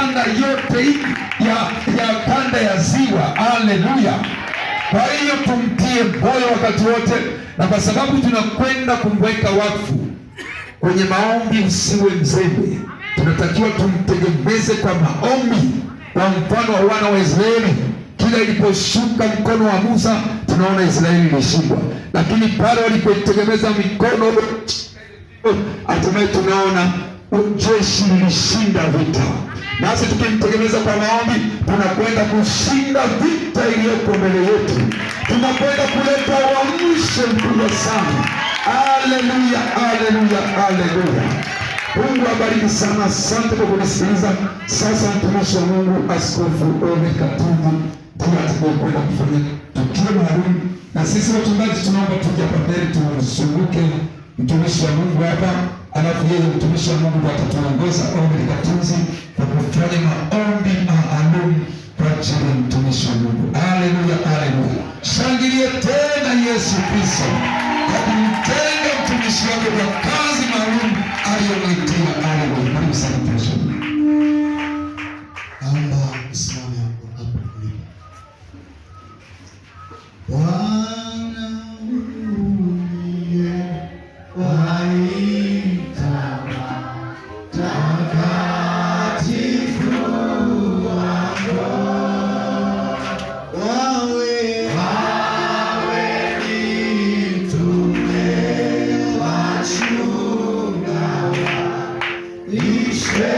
kanda yote ya kanda ya ziwa. Haleluya! Kwa hiyo tumtie moyo wakati wote, na kwa sababu tunakwenda kumweka wakfu kwenye maombi, usiwe mzembe. Tunatakiwa tumtegemeze kwa maombi, kwa mfano wa wana wa Israeli. Kila iliposhuka mkono wa Musa, tunaona Israeli ilishindwa, lakini pale walipotegemeza mikono, hatimaye tunaona jeshi lilishinda vita. Nasi tukimtegemeza kwa maombi, tunakwenda kushinda vita iliyoko mbele yetu. Tunakwenda kuleta uamsho mkubwa sana. Haleluya, haleluya, haleluya. Mungu abariki sana. Asante kwa kunisikiliza. Sasa mtumishi wa Mungu Askofu Ole Katumbi ndiye atakayekwenda kufanya tukio maalum, na sisi wachungaji tunaomba tuje hapa mbele tumzunguke mtumishi wa Mungu hapa, alafu yeye mtumishi wa Mungu atatuongoza Ole Katumbi kwa kufanya maombi maalum kwa ajili ya mtumishi wa Mungu. Haleluya, haleluya. Shangilie tena Yesu Kristo kwa kumtenga mtumishi wake kwa kazi maalum aliyomwitia. Haleluya. Karibu sana mtumishi wa Mungu. Naomba usimame hapo ulipo. Bwana uliye waita watakatifu wako, wawe mitume wachunga walishe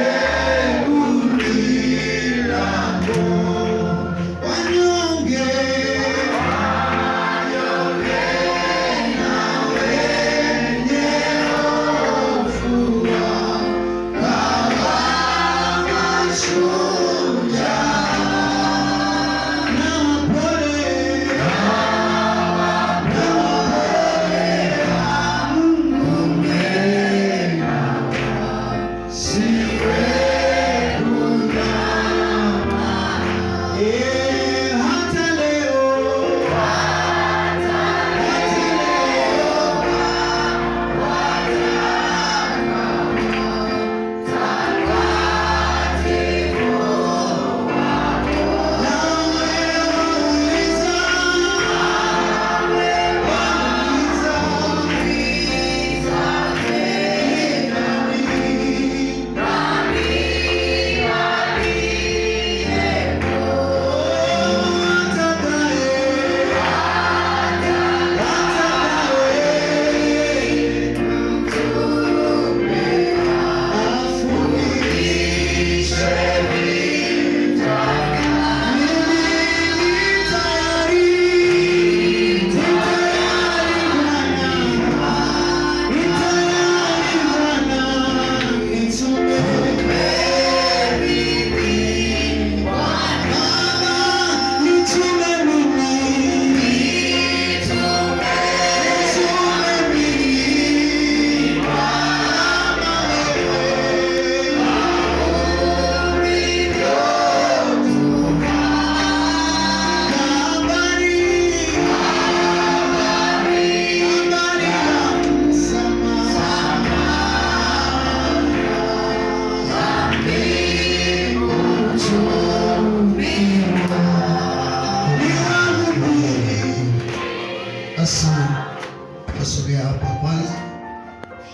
Kasogea hapa kwanza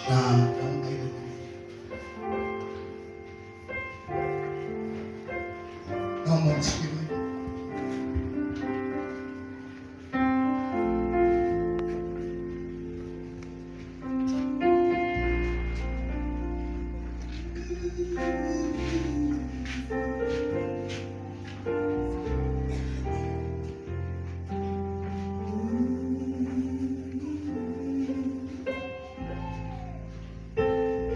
na naomba msikie.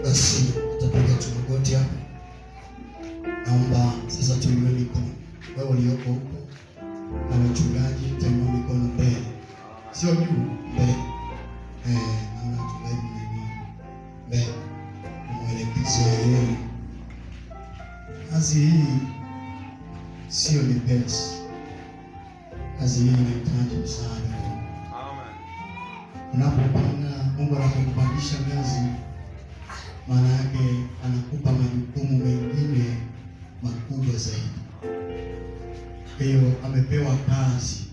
Basi utapiga tu magoti hapo. Naomba sasa tuinue mikono. Wewe ulioko huko na wachungaji, tuinue mikono mbele, sio juu, mbele. Naona wachungaji mbele, mwelekezi yeye. Kazi hii sio nyepesi. Kazi hii inahitaji msaada. Amen. Unapopanda, Mungu anapokupandisha ngazi, maana yake anakupa majukumu mengine makubwa. hiyo amepewa kazi,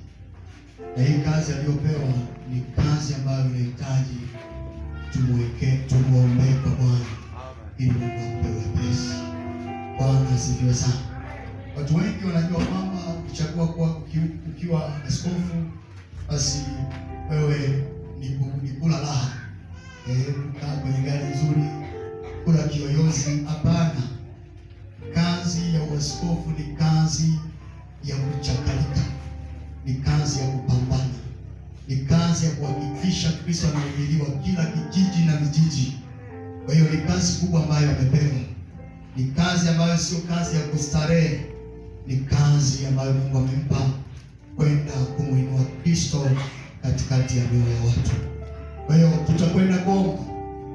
na hii kazi aliyopewa ni kazi ambayo inahitaji tumuombee kwa Bwana ili Mungu ampe wepesi. Bwana asifiwe sana. Watu wengi wanajua kwamba ukichagua kuwa ukiwa askofu basi wewe ni kula raha, kukaa kwenye gari nzuri, kula kiyoyozi. Hapana, kazi ya uaskofu ni kazi ya kuchakalika, ni kazi ya kupambana, ni kazi ya kuhakikisha Kristo anahubiriwa kila kijiji na vijiji. Kwa hiyo ni kazi kubwa ambayo amepewa, ni kazi ambayo sio kazi ya kustarehe, ni kazi ambayo Mungu amempa kwenda kumuinua Kristo katikati ya mioyo ya watu. Kwa hiyo tutakwenda kuomba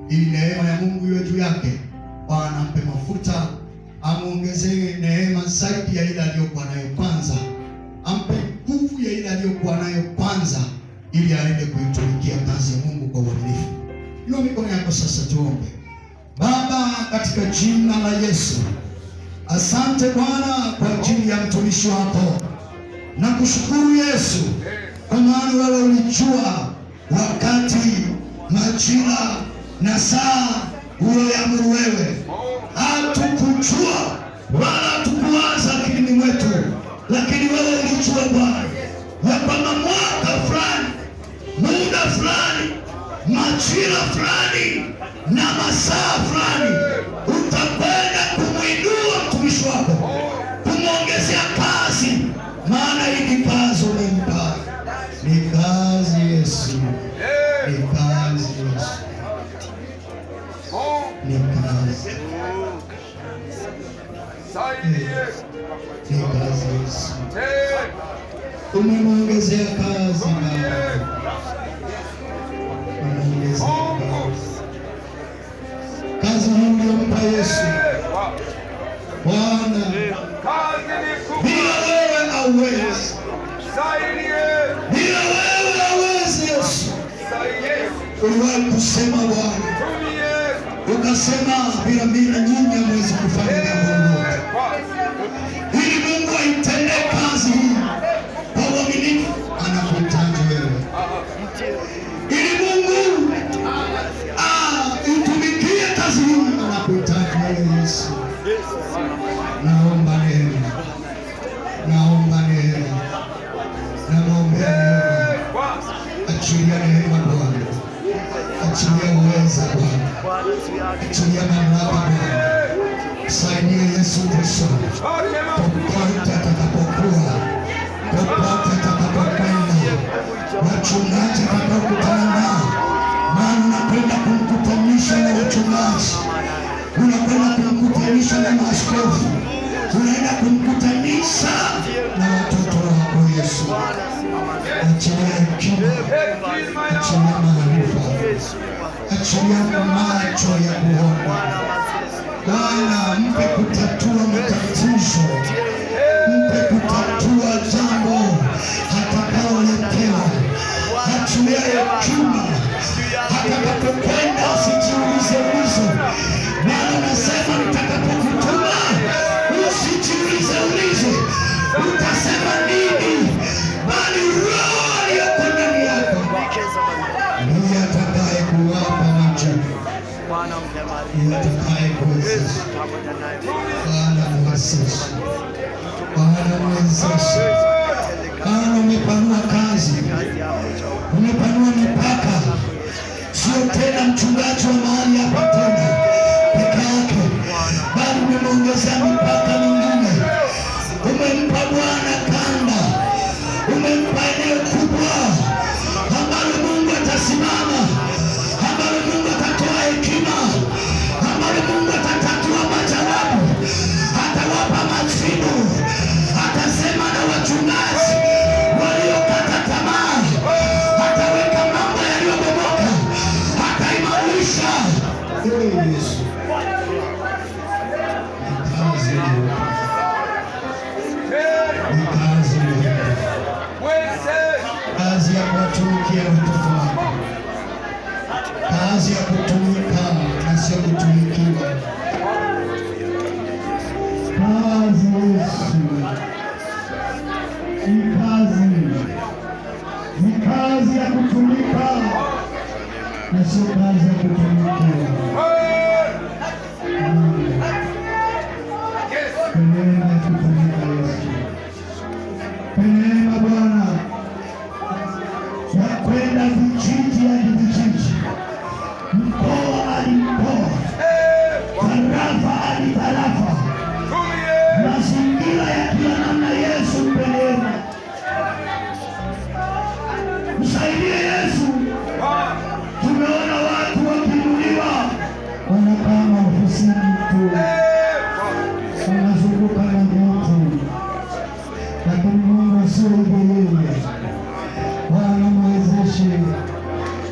ili neema ya Mungu iwe juu yake. Bwana ampe mafuta, amuongezee neema zaidi ya ile aliyokuwa nayo kwanza, ampe nguvu ya ile aliyokuwa nayo kwanza, ili aende kuitumikia kazi ya Mungu kwa uaminifu. Inua mikono yako sasa, tuombe. Baba, katika jina la Yesu, asante Bwana kwa ajili ya mtumishi wako. Nakushukuru Yesu, kwa maana wewe ulijua wakati, majira na saa uliyoamuru wewe. Hatukujua wala hatukuwaza akilini mwetu, lakini wewe ulijua Bwana ya kwamba mwaka fulani, muda fulani, majira fulani na masaa fulani utakwenda kumwinua mtumishi wako, kumwongezea kazi, maana hii ni kazi umempa. Ni kazi Yesu, ni kazi Yesu, ni kazi, ni kazi Yesu. Umemwongezea kazi Baba, umemwongezea kazi hii uliyompa Yesu Bwana. Bila wewe hauwezi, bila wewe hauwezi Yesu. Uliwahi kusema Bwana, ukasema bila mimi nyinyi hamwezi kufanya jambo lolote. Ili Mungu aitende kazi hii kwa uaminifu, anakuhitaji wewe. Ili Mungu itumikie kazi hii, anakuhitaji wewe Yesu. Naomba neema, naomba neema, namwombea neema. Achilia neema Bwana, achilia uweza Bwana, achilia mamlaka Bwana. Saidia Yesu Kristo popote atakapokuwa, popote atakapokwenda, wachungaji atakapokutana nao, maana unakwenda kumkutanisha na wachungaji, unakwenda kumkutanisha na maaskofu, unaenda kumkutanisha na watoto wako Yesu. Achilia hekima, achilia maarifa, achilia macho ya kuona Bwana. Mpe kutatua matatizo, mpe kutatua jambo atakaoletewa. Achilia hekima, atakapokwenda asijiulize, maana unasema nitakapokutuma usijiulize utasema nini, bali Roho aliyoko ndani yako ndiye atakaye kuwapa majibu, ndiye atakaye kuwezesha. Bwana mwezeshe, Bwana mwezeshe. Bwana umepanua kazi, umepanua mipaka. Sio tena mchungaji wa mahali hapa tena peke yake, bali umemwongezea mipaka mingine. Umempa Bwana kanda, umempa eneo kubwa ambalo Mungu atasimama, ambalo Mungu atatoa hekima, ambalo Mungu atatatua majawabu, atawapa majibu, atasema na wachungaji waliokata tamaa, ataweka mambo yaliyobomoka, ataimarisha. Yesu, kazi ya kuwatumikia watoto wako, kazi ya kutumika na sio kutumikiwa. Kazi Yesu, Yesu kazi ya kutumikia. Neema ya kutumika Yesu. Neema Bwana ya kwenda vijiji hadi vijiji, mkoa hadi mkoa, tarafa hadi tarafa, mazingira ya kila namna. Yesu neema, msaidie Yesu. Tumeona watu wakiinuliwa wanakaa maofisini tu, wanazunguka na moto, lakini Mungu sio hivyo. Yeye Bwana mwezeshe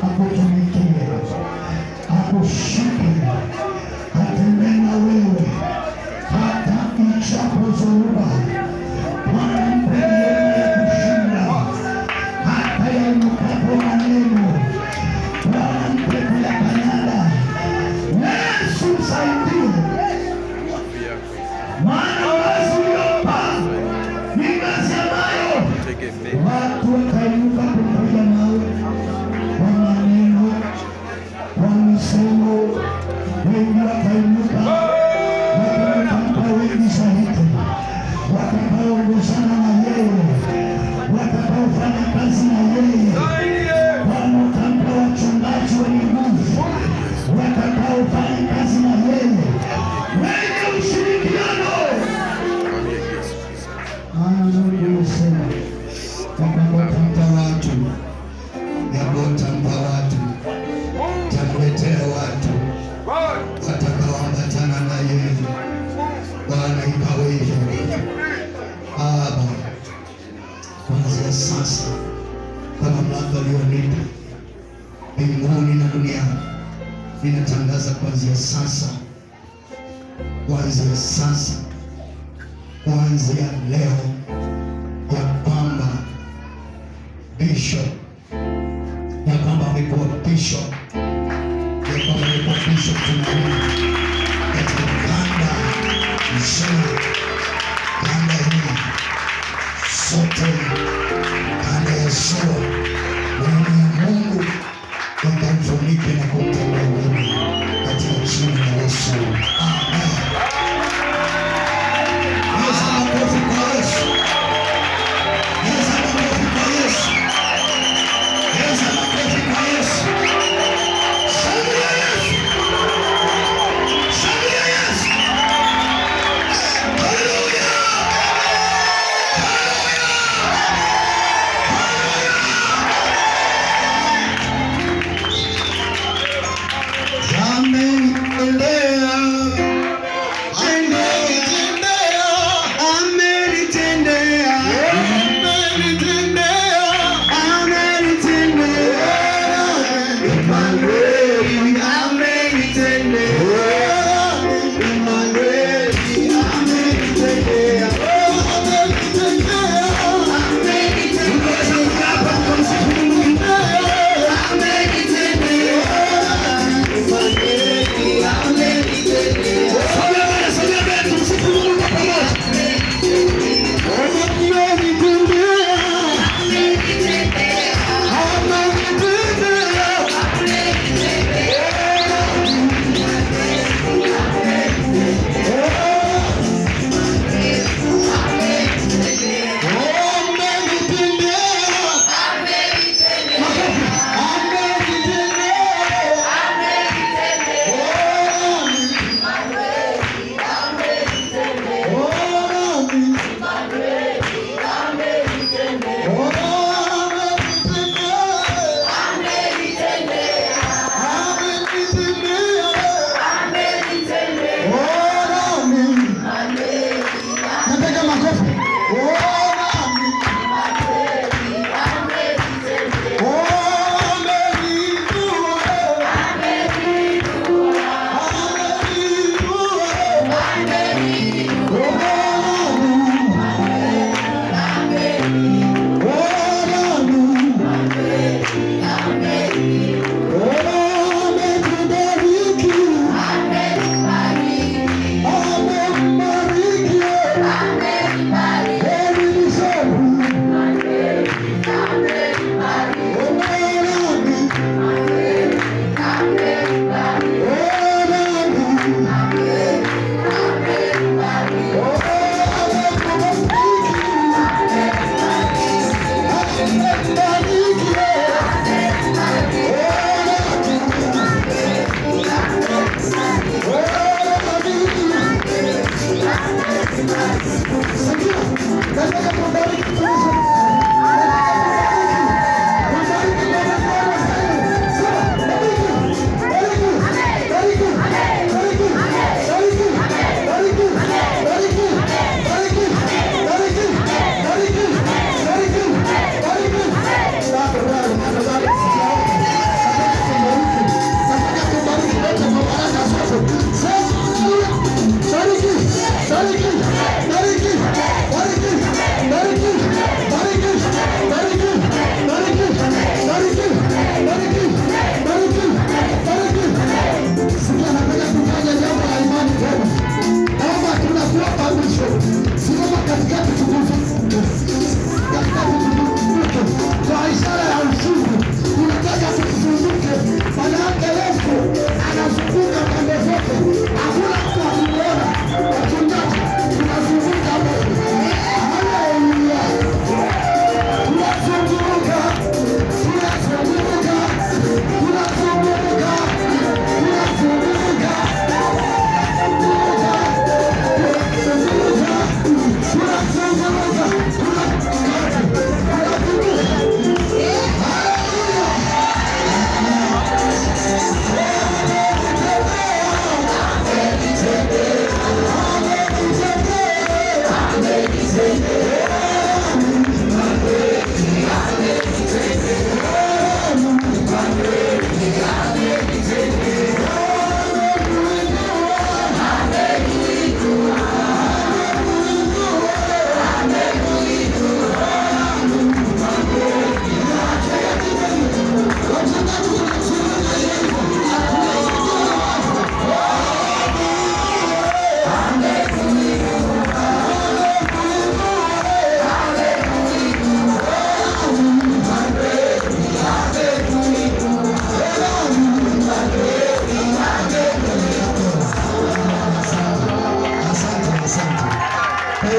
akutumikie, akushike, atembee na wewe hata ichapo zoruba. Bwana mpe neema ya kushinda hata yanukapo maneno. Bwana mpe kuyakanyaga. Yesu msaidie, maana wazi uliompa ni ngazi ambayo watu watainuka kupiga mawe kwa maneno, kwa misemo. Wengi watainuka wakampa wengi zaidi, watakaoongozana na yeye, watakaofanya kazi na yeye. Bwana utampa wachungaji wenye nguvu, watakaofanya kazi na yeye, wenye ushirikiano. Mungu usema utampa watu, utampa watu, utamletea watu watakaoambatana na yeye. Bwana ikawe hivyo. Baba, kuanzia sasa, kwa mamlaka uliyonipa mbinguni na duniani, ninatangaza kuanzia sasa, kuanzia leo, ya kwamba Bishop, ya kwamba amekuwa Bishop, ya kwamba amekuwa Bishop Tumaini katika kanda nzima, kanda hii sote, kanda ya Ziwa. Neema ya Mungu ikamfunike na kumtendea wema katika jina la Yesu. Amen. Makofi kwa Yesu. Makofi kwa Yesu. Makofi kwa Yesu. Shangilia Yesu. Shangilia Yesu. Haleluya. Haleluya.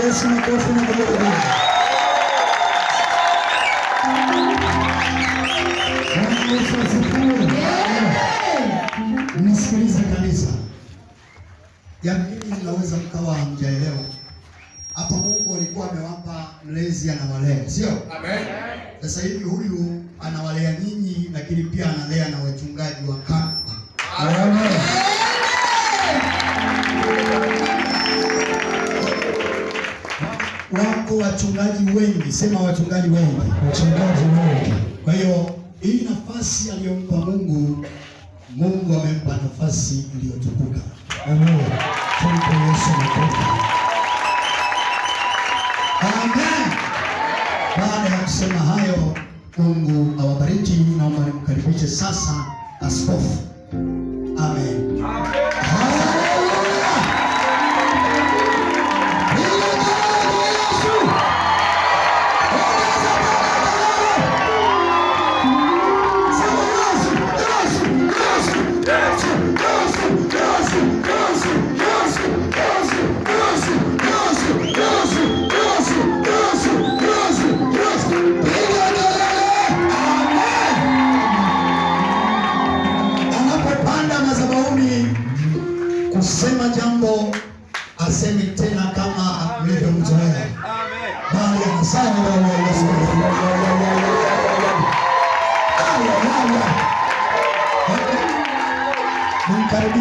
Yesu makofi na kubariki. Yesu asifiwe. Nisikilize kanisa. Yamkini mnaweza mkawa hamjaelewa. Hapa Mungu alikuwa amewapa mlezi anawalea, sio? Amen. Sasa hivi huyu anawalea nyinyi, lakini pia analea na wachungaji wa kamba. Amen. Wako wachungaji wengi, sema wachungaji wengi. Wachungaji wengi. Kwa hiyo hii nafasi aliyompa Mungu, Mungu amempa nafasi iliyotukuka. Amen. Tumpe Yesu makofi. Amen. Baada ya kusema hayo, Mungu awabariki. Naomba nimkaribishe sasa askofu. Amen. Kusema jambo asemi tena kama mlivyomzoea. Bali anasema Mungu